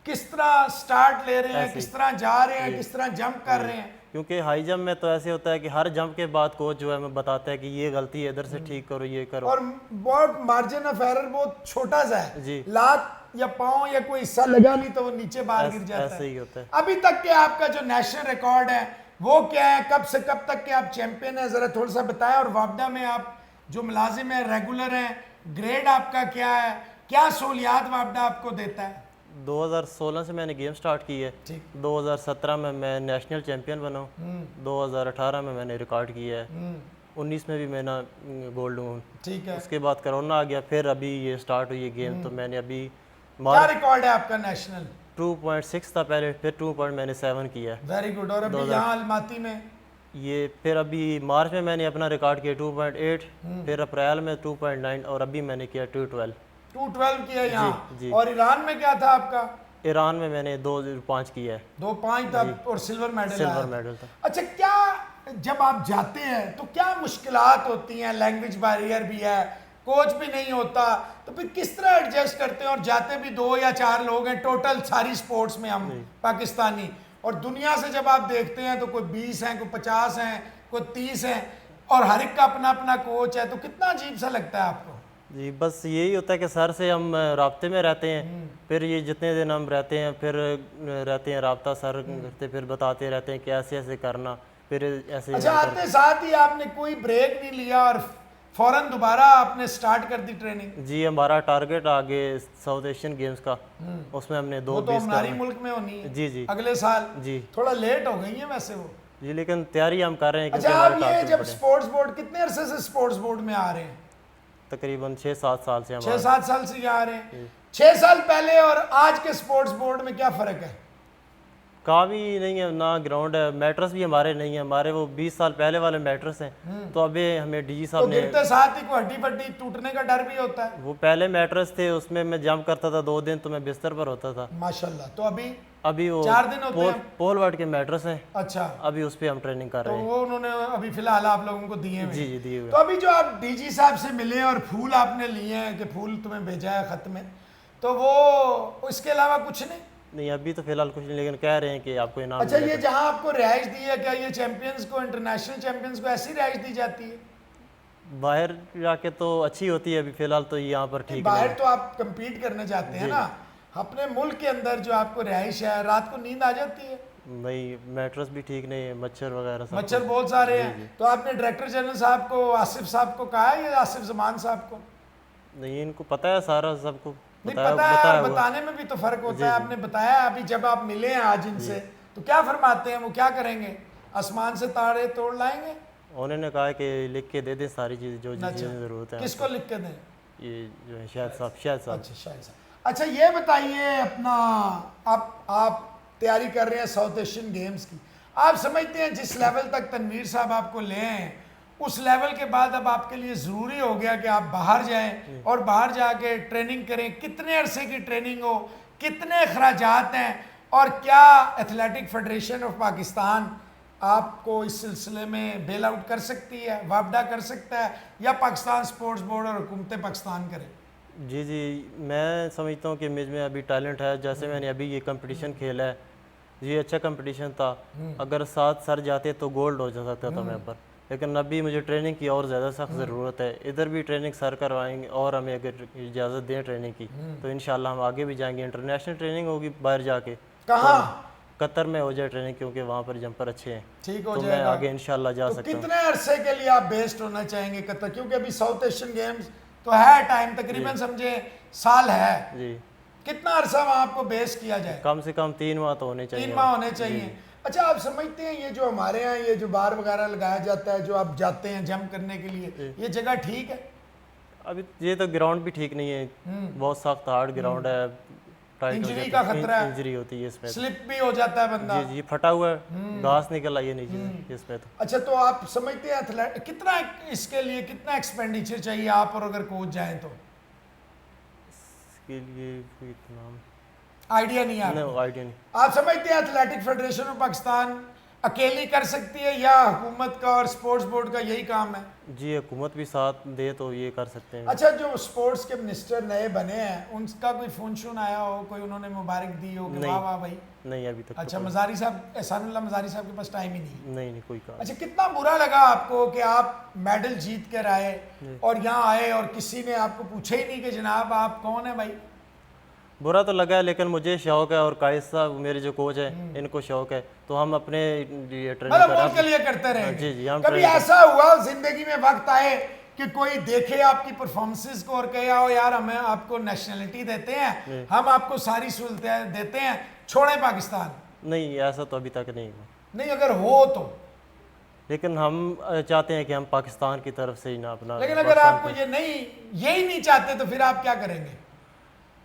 किस तरह स्टार्ट ले रहे हैं, किस तरह जा रहे हैं, किस तरह जंप कर रहे हैं। क्योंकि हाई जंप में तो ऐसे होता है कि हर जंप के बाद कोच जो है हमें बताता है कि ये गलती है, इधर से ठीक करो, ये करो। और बहुत मार्जिन ऑफ एरर बहुत छोटा सा है, जी। लात या पाँव या कोई हिस्सा लगा नहीं तो वो नीचे बाहर गिर जाता ऐसे है। ही होता है। अभी तक के आपका जो नेशनल रिकॉर्ड है वो क्या है, कब से कब तक के आप चैंपियन है, जरा थोड़ा सा बताएं। और वापडा में आप जो मुलाजिम है, रेगुलर हैं, ग्रेड आपका क्या है, क्या सहूलियात वापडा आपको देता है? 2016 से मैंने गेम स्टार्ट की है। ठीक। 2017 में मैं नेशनल चैंपियन बना हूँ। 2018 में मैंने रिकॉर्ड किया है। 19 में भी मैंने गोल्ड हूँ। ठीक है। उसके बाद कोरोना आ गया, फिर अभी ये स्टार्ट हुई है गेम, तो मैंने अभी क्या रिकॉर्ड है आपका नेशनल? 2.6 था पहले, फिर 2.7 किया है। Very good. और अभी यहाँ अलमाती में? ये फिर अभी मार्च में मैंने अपना रिकॉर्ड किया 2.8, फिर अप्रैल में 2.9, और अभी मैंने किया 2.12। 212 किया यहाँ। जी। और ईरान में क्या था आपका? ईरान में मैंने 2.5 किया है। 2.5 था और सिल्वर मेडल सिल्वर आया। मेडल था। अच्छा, क्या जब आप जाते हैं तो क्या मुश्किलात होती हैं? लैंग्वेज बैरियर भी है, कोच भी नहीं होता, तो फिर किस तरह एडजस्ट करते हैं? और जाते भी 2 या 4 लोग हैं टोटल सारी स्पोर्ट्स में, हम पाकिस्तानी, और दुनिया से जब आप देखते हैं तो कोई 20 हैं, कोई 50 हैं, कोई 30 हैं, और हर एक का अपना अपना कोच है, तो कितना अजीब सा लगता है आपको? जी बस यही होता है कि सर से हम राब्ते में रहते हैं, फिर ये जितने दिन हम रहते हैं फिर रहते हैं राब्ता सर करते, फिर बताते रहते हैं कि ऐसे ऐसे करना, फिर ऐसे। अच्छा, आते साथ ही आपने कोई ब्रेक नहीं लिया और फौरन दोबारा आपने स्टार्ट कर दी ट्रेनिंग? जी हमारा टारगेट आगे साउथ एशियन गेम्स का, उसमें हमने 2 वो तो बेस हमारी मुल्क में होनी है। जी जी अगले साल। जी थोड़ा लेट हो गई है वैसे वो। जी, लेकिन तैयारी हम कर रहे हैं। अच्छा, हमारे आप ये टारगेट जब बड़े हैं। स्पोर्ट्स बोर्ड, कितने अरसे से स्पोर्ट्स बोर्ड में आ रहे हैं? तकरीबन 6-7 साल से हम 6-7 साल से आ रहे हैं। 6 साल पहले और आज के स्पोर्ट्स बोर्ड में क्या फर्क है? काफ़ी नहीं है ना, ग्राउंड है, मैट्रेस भी हमारे नहीं है, हमारे वो 20 साल पहले वाले मैट्रेस हैं। तो अभी हमें डीजी तो साहब ने, गिरते साथ ही कोई हड्डी पट्टी टूटने का डर भी होता है? वो पहले मैट्रेस थे, उसमें मैं जंप करता था 2 दिन तो मैं बिस्तर पर होता था। माशाल्लाह। तो अभी वो 4 दिन होते हैं? पोल वार्ड के मैट्रेस हैं, अच्छा, अभी उस पर हम ट्रेनिंग कर तो रहे हैं। वो उन्होंने अभी फिलहाल आप लोगों को दिए हुए जी हैं। जी दिए हुए। तो अभी जो आप डीजी साहब से मिले और फूल आपने लिए हैं कि फूल तुम्हें भेजा है खत में, तो वो इसके अलावा कुछ नहीं? नहीं अभी तो फिलहाल कुछ नहीं, लेकिन कह रहे हैं कि आपको इनाम अच्छा, ये मिलेगा। जहां आपको रिहाइश दी है, क्या ये चैंपियंस को, इंटरनेशनल चैंपियंस को ऐसी रिहाइश दी जाती है? बाहर जाके तो अच्छी होती है, अभी फिलहाल तो यहाँ पर ठीक बाहर नहीं। तो आप compete करने जाते हैं ना, अपने मुल्क के अंदर जो आपको रिहाइश है, रात को नींद आ जाती है? नहीं मैट्रेस भी ठीक नहीं है, मच्छर वगैरह सब। मच्छर बहुत सारे हैं। तो आपने डायरेक्टर जनरल साहब को, आसिफ साहब को कहा है, या आसिफ जमान साहब को? नहीं इनको पता है सारा, सबको नहीं बताया पता है, बताया और हुआ। बताने में भी तो फर्क होता है। आपने बताया, अभी जब आप मिले हैं आज इनसे, तो क्या फरमाते हैं वो, क्या करेंगे? आसमान से तारे तोड़ लाएंगे? उन्होंने कहा कि लिख के दे दें सारी चीज़ जो अच्छा, चीज़ें ज़रूरत है। किसको लिख के दें? ये जो है शायद साहब। अच्छा, शायद साहब। अच्छा, ये बताइए अपना, आप तैयारी कर रहे हैं साउथ एशियन गेम्स की, आप समझते हैं जिस लेवल तक तनवीर साहब आपको ले आए, उस लेवल के बाद अब आपके लिए ज़रूरी हो गया कि आप बाहर जाएं और बाहर जाके ट्रेनिंग करें? कितने अरसे की ट्रेनिंग हो, कितने अखराजात हैं, और क्या एथलेटिक फेडरेशन ऑफ पाकिस्तान आपको इस सिलसिले में बेल आउट कर सकती है, वापडा कर सकता है, या पाकिस्तान स्पोर्ट्स बोर्ड और हुकूमत पाकिस्तान करे? जी जी, मैं समझता हूँ कि मुझ में अभी टैलेंट है। जैसे मैंने अभी ये कंपटीशन खेला है, ये अच्छा कंपटीशन था, अगर 7 सर जाते तो गोल्ड हो सकता था मैं पर। लेकिन अभी मुझे ट्रेनिंग की और ज़्यादा सख्त ज़रूरत है। इधर भी ट्रेनिंग सर करवाएंगे और हमें अगर इजाज़त दें ट्रेनिंग की तो इंशाल्लाह हम आगे भी जाएंगे। इंटरनेशनल ट्रेनिंग होगी बाहर जाके, कहाँ? कतर में हो जाए ट्रेनिंग, क्योंकि वहाँ पर जंपर अच्छे हैं। ठीक हो तो मैं जाएगा। आगे इंशाल्लाह जा तो सकता हूँ। कितने अरसे के लिए आप बेस्ड होना चाहेंगे कतर? क्योंकि अभी साउथ एशियन गेम्स तो है, टाइम तकरीबन समझे साल है, जी, कितना अरसा वहाँ आपको बेस किया जाए? कम से कम 3 माह तो होने चाहिए। 3 माह होने चाहिए। अच्छा, आप समझते हैं ये जो हमारे यहाँ ये जो बार वगैरह लगाया जाता है, जो आप जाते हैं जंप करने के लिए, ये जगह ठीक है? अभी ये तो ग्राउंड भी ठीक नहीं है, बहुत सख्त हार्ड ग्राउंड है, टाइट हो इंजरी जाती का है, खतरा है। इंजरी होती है इसमें। स्लिप भी हो जाता है बंदा। जी जी, फटा हुआ है, घास निकल आई है नीचे इसमें। तो अच्छा, तो आप समझते हैं एथलेट कितना इसके लिए कितना एक्सपेंडिचर चाहिए आप और अगर कोच जाएं तो? इसके लिए कोई इतना आइडिया नहीं है आपको? आइडिया नहीं। आप समझते हैं एथलेटिक फेडरेशन ऑफ पाकिस्तान अकेली कर सकती है या हुकूमत का और स्पोर्ट्स बोर्ड का यही काम है? जी, हुकूमत भी साथ दे तो ये कर सकते हैं। अच्छा, जो स्पोर्ट्स के मिनिस्टर नए बने हैं उनका कोई फोन शोन आया हो, कोई उन्होंने मुबारक दी हो कि नहीं। वाह वाह भाई? नहीं, अभी तक तो अच्छा, मजारी साहब, एहसानुल्लाह मजारी साहब के पास टाइम ही नहीं है। नहीं नहीं कोई काम। अच्छा, कितना बुरा लगा आपको कि आप मेडल जीत कर आए और यहाँ आए और किसी ने आपको पूछा ही नहीं कि जनाब आप कौन है भाई? बुरा तो लगा है, लेकिन मुझे शौक है और कायद साहब मेरे जो कोच है इनको शौक है, तो हम अपने लिए ट्रेनिंग मतलब कर मुल्क के लिए करते रहे। जी जी, हम कभी ट्रेनिंग ऐसा हुआ जिंदगी में वक्त आए कि कोई देखे आपकी परफॉर्मेंसेस को और कहे आओ यार हमें आपको नेशनलिटी देते हैं, हम आपको सारी सहूलतें देते हैं, छोड़े पाकिस्तान? नहीं, ऐसा तो अभी तक नहीं हुआ। नहीं, अगर हो तो? लेकिन हम चाहते हैं कि हम पाकिस्तान की तरफ से ही ना अपना, लेकिन अगर आपको ये नहीं, यही नहीं चाहते तो फिर आप क्या करेंगे?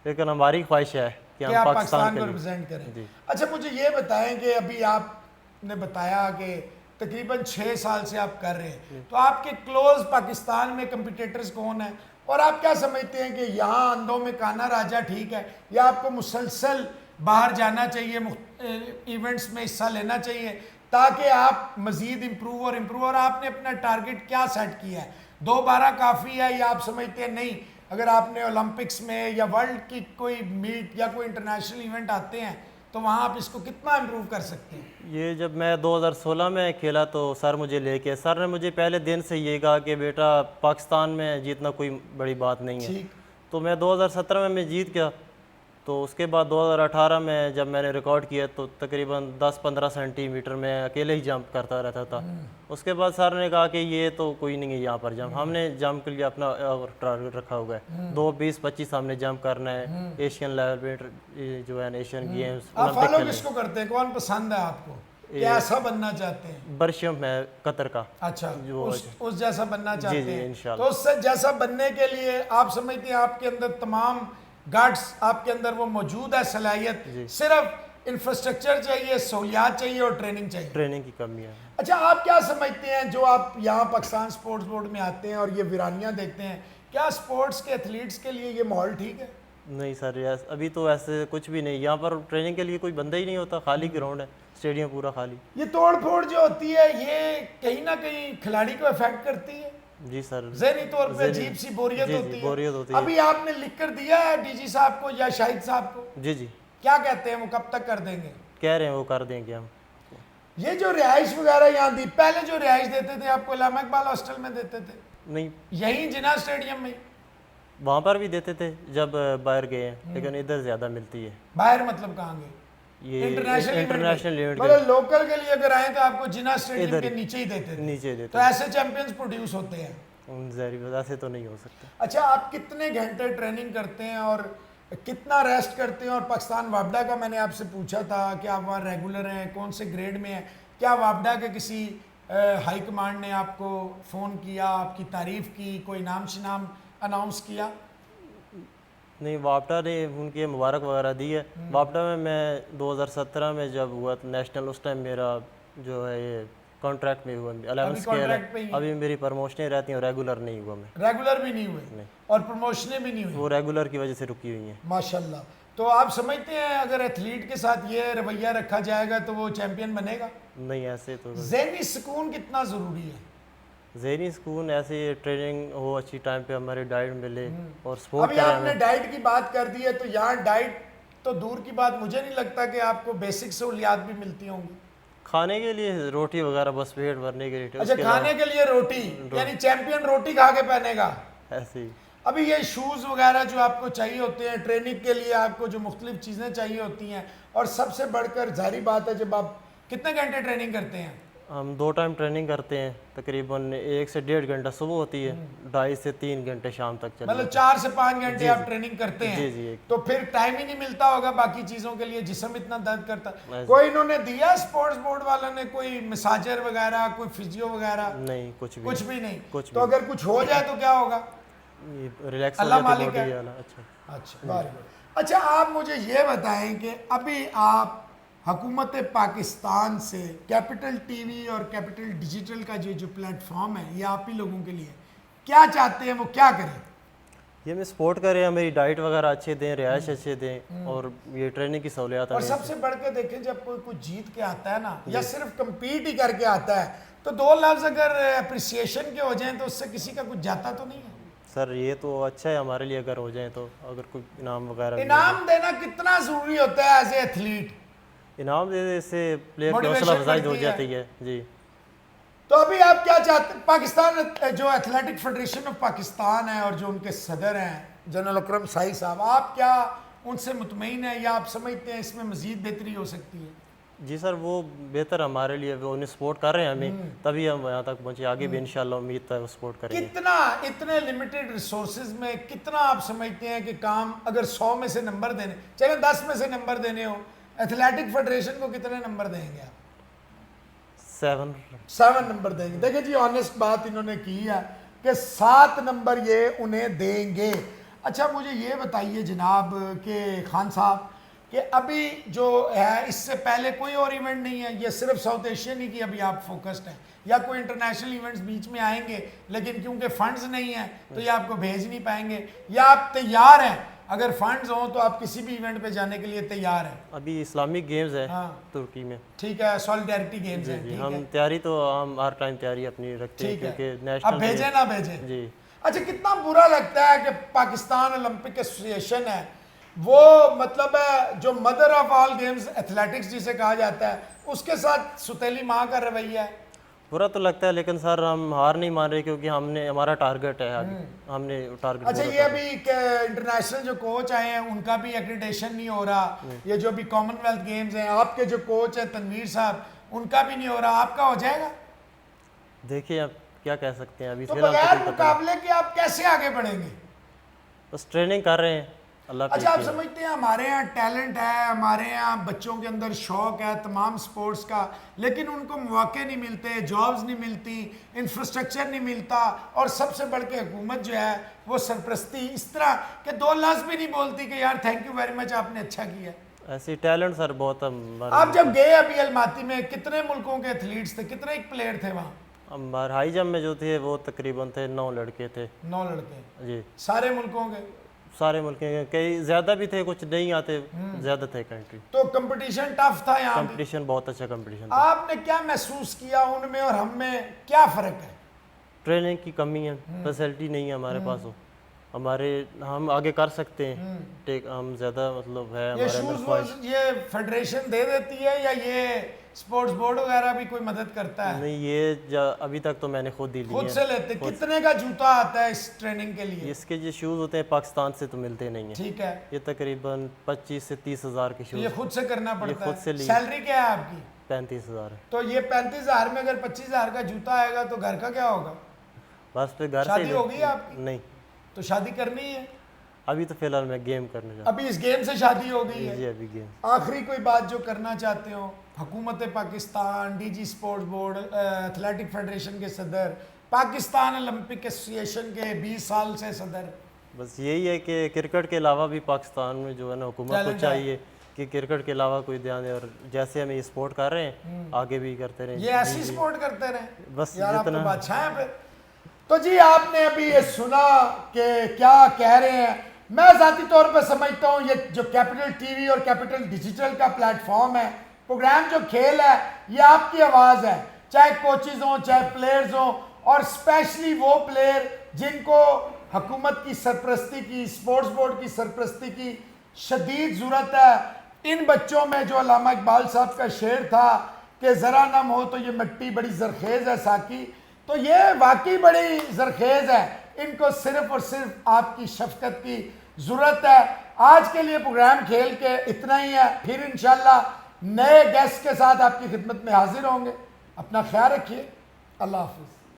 लेकिन हमारी ख्वाहिश है कि कि हम आप पाकिस्तान पाकिस्तान के को लिए। रिप्रेजेंट करें। जी। अच्छा, मुझे ये बताएं कि अभी आपने बताया कि तकरीबन 6 साल से आप कर रहे हैं, तो आपके क्लोज पाकिस्तान में कंपिटिटर्स कौन है और आप क्या समझते हैं कि यहाँ अंधों में काना राजा ठीक है या आपको मुसलसल बाहर जाना चाहिए, इवेंट्स में हिस्सा लेना चाहिए ताकि आप मजीद इम्प्रूव और आपने अपना टारगेट क्या सेट किया है? 2-12 काफ़ी है या आप समझते हैं नहीं, अगर आपने ओलंपिक्स में या वर्ल्ड की कोई मीट या कोई इंटरनेशनल इवेंट आते हैं तो वहाँ आप इसको कितना इम्प्रूव कर सकते हैं? ये जब मैं 2016 में खेला तो सर मुझे लेके, सर ने मुझे पहले दिन से ये कहा कि बेटा पाकिस्तान में जीतना कोई बड़ी बात नहीं है। ठीक। तो मैं 2017 में मैं जीत गया, तो उसके बाद 2018 में जब मैंने रिकॉर्ड किया तो तकरीबन 10-15 सेंटीमीटर में अकेले ही जंप करता रहता था। उसके बाद सर ने कहा कि ये तो कोई नहीं है यहाँ पर जंप, हमने जंप के लिए अपना टारगेट रखा हुआ है 2-20-25 हमने जंप करना है एशियन लेवल पे, जो है एशियन गेम्स। आप फॉलो किसको करते हैं, कौन पसंद है आपको, क्या ऐसा बनना चाहते हैं? बर्शियम है कतर का। अच्छा, जो उस जैसा बनना चाहते जी, हैं? इंशाल्लाह। तो उससे जैसा बनने के लिए आप समझते हैं आपके अंदर तमाम गट्स, आपके अंदर वो मौजूद है सलाहियत, सिर्फ इंफ्रास्ट्रक्चर चाहिए, सहूलियात चाहिए और ट्रेनिंग चाहिए? ट्रेनिंग की कमी है। अच्छा, आप क्या समझते हैं जो आप यहाँ पाकिस्तान स्पोर्ट्स बोर्ड में आते हैं और ये वीरानियाँ देखते हैं, क्या स्पोर्ट्स के एथलीट्स के लिए ये माहौल ठीक है? नहीं सर, अभी तो ऐसे कुछ भी नहीं, यहाँ पर ट्रेनिंग के लिए कोई बंदा ही नहीं होता, खाली ग्राउंड है, स्टेडियम पूरा खाली। ये तोड़ फोड़ जो होती है ये कहीं ना कहीं खिलाड़ी को अफेक्ट करती है? जी सर, ज़हनी तौर पे अजीब सी बोरियत होती है। बोरियत होती है। अभी आपने लिख कर दिया है डीजी साहब को या शाहिद साहब को? जी जी, क्या कहते हैं वो, कब तक कर देंगे? कह रहे हैं वो कर देंगे हम। ये जो रिहाइश वगैरह यहाँ दी, पहले जो रिहाइश देते थे आपको इलामा इकबाल हॉस्टल में देते थे? नहीं, यही जिना स्टेडियम में? वहाँ पर भी देते थे जब बाहर गए हैं, लेकिन इधर ज़्यादा मिलती है। बाहर मतलब कहाँ गए? ये इंटरनेशनल इवेंट मतलब लोकल के लिए अगर आए तो आपको जिना स्टेडियम के नीचे ही देते थे? नीचे देते तो ऐसे चैंपियंस प्रोड्यूस होते हैं? ज़ाहिर वजह से तो नहीं हो सकता। अच्छा, आप कितने घंटे ट्रेनिंग करते हैं और कितना रेस्ट करते हैं? और पाकिस्तान वापडा का मैंने आपसे पूछा था कि आप वहाँ रेगुलर हैं, कौन से ग्रेड में हैं? क्या वापडा के किसी हाई कमांड ने आपको फ़ोन किया, आपकी तारीफ़ की, कोई नाम शनाम अनाउंस किया? नहीं, वापडा ने उनकी मुबारक वगैरह दी है। वापडा में मैं 2017 में जब हुआ नेशनल, उस टाइम मेरा जो है ये कॉन्ट्रैक्ट में हुआ 11 स्केल कॉन्ट्रैक्ट पे ही है। अभी मेरी प्रमोशनें रहती हैं, रेगुलर नहीं हुआ मैं। रेगुलर भी नहीं हुए और प्रमोशनें भी नहीं हुई? वो रेगुलर की वजह से रुकी हुई हैं। माशाल्लाह। तो आप समझते हैं अगर एथलीट के साथ ये रवैया रखा जाएगा तो वो चैंपियन बनेगा? नहीं, ऐसे तो ज़हनी सुकून कितना ज़रूरी है? ज़हनी सुकून ऐसे ट्रेनिंग हो, अच्छी टाइम पे हमारी डाइट मिले और स्पोर्ट अभी आपने डाइट की बात कर दी है तो यहाँ डाइट तो दूर की बात, मुझे नहीं लगता कि आपको बेसिक सहूलियात भी मिलती होंगी। खाने के लिए रोटी वगैरह, बस पेट भरने के लिए। अच्छा, उसके अलावा खाने के लिए रोटी, यानी चैंपियन रोटी खा के पहनेगा। ऐसे ही। अभी ये शूज़ वगैरह जो आपको चाहिए होते हैं ट्रेनिंग के लिए, आपको जो मुख्तलिफ चीज़ें चाहिए होती हैं, और सबसे बढ़कर जाहिर बात है जब आप कितने घंटे ट्रेनिंग करते हैं? हम 2 टाइम ट्रेनिंग करते हैं, तकरीबन 1 से 1.5 घंटा सुबह होती है, 2.5 से 3 घंटे शाम तक चलती मतलब 4 से 5 घंटे आप ट्रेनिंग करते हैं। जी जी। तो फिर टाइम ही नहीं मिलता होगा बाकी चीज़ों के लिए, जिस्म इतना दर्द करता। कोई इन्होंने दिया स्पोर्ट्स बोर्ड वालों ने कोई मसाजर वगैरह, कोई फिजियो वगैरह? नहीं, कुछ कुछ भी नहीं। कुछ तो अगर कुछ हो जाए तो क्या होगा? रिलैक्स हो अल्लाह जाती मालिक बॉडी है। वाला। अच्छा। अच्छा, वेरी गुड। अच्छा, आप मुझे ये बताएं कि अभी आप हुकूमत पाकिस्तान से कैपिटल टीवी और कैपिटल डिजिटल का जो प्लेटफॉर्म है, ये आप ही लोगों के लिए क्या चाहते हैं, वो क्या करें? ये मैं सपोर्ट करें, मेरी डाइट वगैरह अच्छे दें, रिहाइश अच्छे दें, और ये ट्रेनिंग की सहूलियात और हमें। सबसे बढ़ के देखें, जब कोई कुछ जीत के आता है ना, या सिर्फ कम्पीट ही करके आता है, तो 2 लफ्ज़ अगर अप्रिसिएशन के हो जाएं तो उससे किसी का कुछ जाता तो नहीं है? सर ये तो अच्छा है हमारे लिए अगर हो जाए तो, अगर कोई इनाम वगैरह इनाम देना कितना ज़रूरी होता है एज ए एथलीट? इनाम दे दे, इससे प्लेयर की Motivation हौसला अफजाई हो बढ़ती है। जाती है जी। तो अभी आप क्या चाहते हैं? पाकिस्तान जो एथलेटिक फेडरेशन ऑफ पाकिस्तान है और जो उनके सदर हैं जनरल अकरम साई साहब, आप क्या उनसे मुतमईन हैं, या आप समझते हैं इसमें मजीद बेहतरी हो सकती है? जी सर, वो बेहतर हमारे लिए, वो उन्हें सपोर्ट कर रहे हैं हमें, तभी हम यहाँ तक पहुँचे। आगे भी इंशाल्लाह उम्मीद है वो सपोर्ट करेंगे। कितना इतने लिमिटेड रिसोर्सेज में कितना आप समझते हैं कि काम अगर 100 में से नंबर देने, चले 10 में से नंबर देने हो, एथलेटिक फेडरेशन को कितने नंबर देंगे आप? 7 नंबर देंगे। देखिए जी, ऑनेस्ट बात इन्होंने की है कि 7 नंबर ये उन्हें देंगे। अच्छा, मुझे ये बताइए जनाब कि खान साहब कि अभी जो है, इससे पहले कोई और इवेंट नहीं है, ये सिर्फ साउथ एशियन ही की अभी आप फोकस्ड हैं, या कोई इंटरनेशनल इवेंट्स बीच में आएंगे, लेकिन क्योंकि फंड्स नहीं हैं तो ये आपको भेज नहीं पाएंगे, या आप तैयार हैं अगर फंड्स हों तो आप किसी भी इवेंट पे जाने के लिए तैयार हैं? अभी इस्लामिक गेम्स है हाँ। तुर्की में। ठीक है, सॉलिडारिटी गेम्स हैं, जी, ठीक हम है, तैयारी तो हम हर टाइम तैयारी अपनी रखते हैं, ठीक है। क्योंकि अब नेशनल भेजें ना भेजें? जी। अच्छा, कितना बुरा लगता है कि पाकिस्तान ओलंपिक एसोसिएशन है, वो मतलब है जो mother of all games athletics जिसे कहा जाता है, उसके साथ सुतेली माँ का रवैया है। बुरा तो लगता है, लेकिन सर हम हार नहीं मान रहे, क्योंकि हमने, हमारा टारगेट है आगे, हमने टारगेट। अच्छा, ये अभी इंटरनेशनल जो कोच आए हैं उनका भी एक्रेडिटेशन नहीं हो रहा, ये जो अभी कॉमनवेल्थ गेम्स हैं, आपके जो कोच हैं तनवीर साहब, उनका भी नहीं हो रहा, आपका हो जाएगा? देखिए अब क्या कह सकते हैं, अभी तो फिलहाल तो बगैर कोई पता नहीं। मुकाबले के आप कैसे आगे बढ़ेंगे? बस ट्रेनिंग कर रहे हैं, अल्लाह अच्छा, आप की। समझते हैं हमारे यहाँ टैलेंट है, हमारे यहाँ बच्चों के अंदर शौक है तमाम स्पोर्ट्स का, लेकिन उनको मौके नहीं मिलते, जॉब्स नहीं मिलती, इंफ्रास्ट्रक्चर नहीं मिलता, और सबसे बढ़ के हुकूमत जो है वो सरपरस्ती इस तरह के 2 लफ्ज़ भी नहीं बोलती कि यार थैंक यू वेरी मच, आपने अच्छा किया। ऐसे टैलेंट सर बहुत आप जब गए अभी अलमाती में, कितने मुल्कों के एथलीट्स थे, कितने एक प्लेयर थे वहाँ? हमारे हाई जंप में जो थे वो तकरीबन थे 9 लड़के थे। 9 लड़के, जी, सारे मुल्कों के? सारे मुल्क के, कई ज़्यादा भी थे, कुछ नहीं आते, ज़्यादा थे कंट्री। तो कंपटीशन टफ था यहाँ भी? कंपटीशन बहुत अच्छा कंपटीशन था। आपने क्या महसूस किया उनमें और हम में, क्या फ़र्क है? ट्रेनिंग की कमी है, फैसिलिटी नहीं है हमारे पास, हो हमारे, हम आगे कर सकते हैं, टेक हम ज़्यादा मतलब है ये हमारे अंदर ख्वाहिश। शूज़ ये फेडरेशन दे देती है, या ये स्पोर्ट्स बोर्ड वगैरह भी कोई मदद करता है? नहीं, ये अभी तक तो मैंने खुद ही लिए खुद हैं। से लेते? कितने का जूता आता है इस ट्रेनिंग के लिए? इसके जो शूज़ होते हैं पाकिस्तान से तो मिलते नहीं हैं। ठीक है, ये तकरीबन 25 से 30 हज़ार के ये शूज़, खुद से करना पड़ता खुद है? से लिए। सैलरी क्या है आपकी? 35,000 है। तो ये 35,000 में अगर 25,000 का जूता आएगा तो घर का क्या होगा? बस फिर घर से शादी होगी आपकी? नहीं, तो शादी करनी है? अभी तो फिलहाल मैं गेम करने जा अभी इस गेम से शादी हो गई है? जी, अभी गेम। आखिरी कोई बात जो करना चाहते हो, हुकूमत Pakistan, DG sports board, athletic federation के सदर, पाकिस्तान ओलंपिक एसोसिएशन के 20 साल से सदर, बस यही है कि क्रिकेट के अलावा भी पाकिस्तान में जो है ना हुकूमत को Talent है। चाहिए कि क्रिकेट के अलावा कोई ध्यान दे, और जैसे हम ये स्पोर्ट कर रहे हैं आगे भी करते रहें। ये ऐसी सपोर्ट करते रहे, बस यार आप तो जितना बादशाह हैं फिर। तो जी, आपने अभी ये सुना कि क्या कह रहे हैं। मैं ज़ाती तौर पर समझता हूँ ये जो कैपिटल टीवी और कैपिटल डिजिटल का प्लेटफॉर्म है, प्रोग्राम जो खेल है, ये आपकी आवाज़ है, चाहे कोचेज़ हों, चाहे प्लेयर्स हों, और स्पेशली वो प्लेयर जिनको हुकूमत की सरपरस्ती की, स्पोर्ट्स बोर्ड की सरपरस्ती की शदीद ज़रूरत है। इन बच्चों में जो अल्लामा इकबाल साहब का शेर था कि ज़रा नम हो तो ये मिट्टी बड़ी जरखेज़ है साकी, तो ये वाकई बड़ी जरखेज़ है, इनको सिर्फ और सिर्फ आपकी शफकत की ज़रूरत है। आज के लिए प्रोग्राम खेल के इतना ही है, फिर इंशाल्लाह नए गेस्ट के साथ आपकी खिदमत में हाजिर होंगे। अपना ख्याल रखिए, अल्लाह हाफिज़।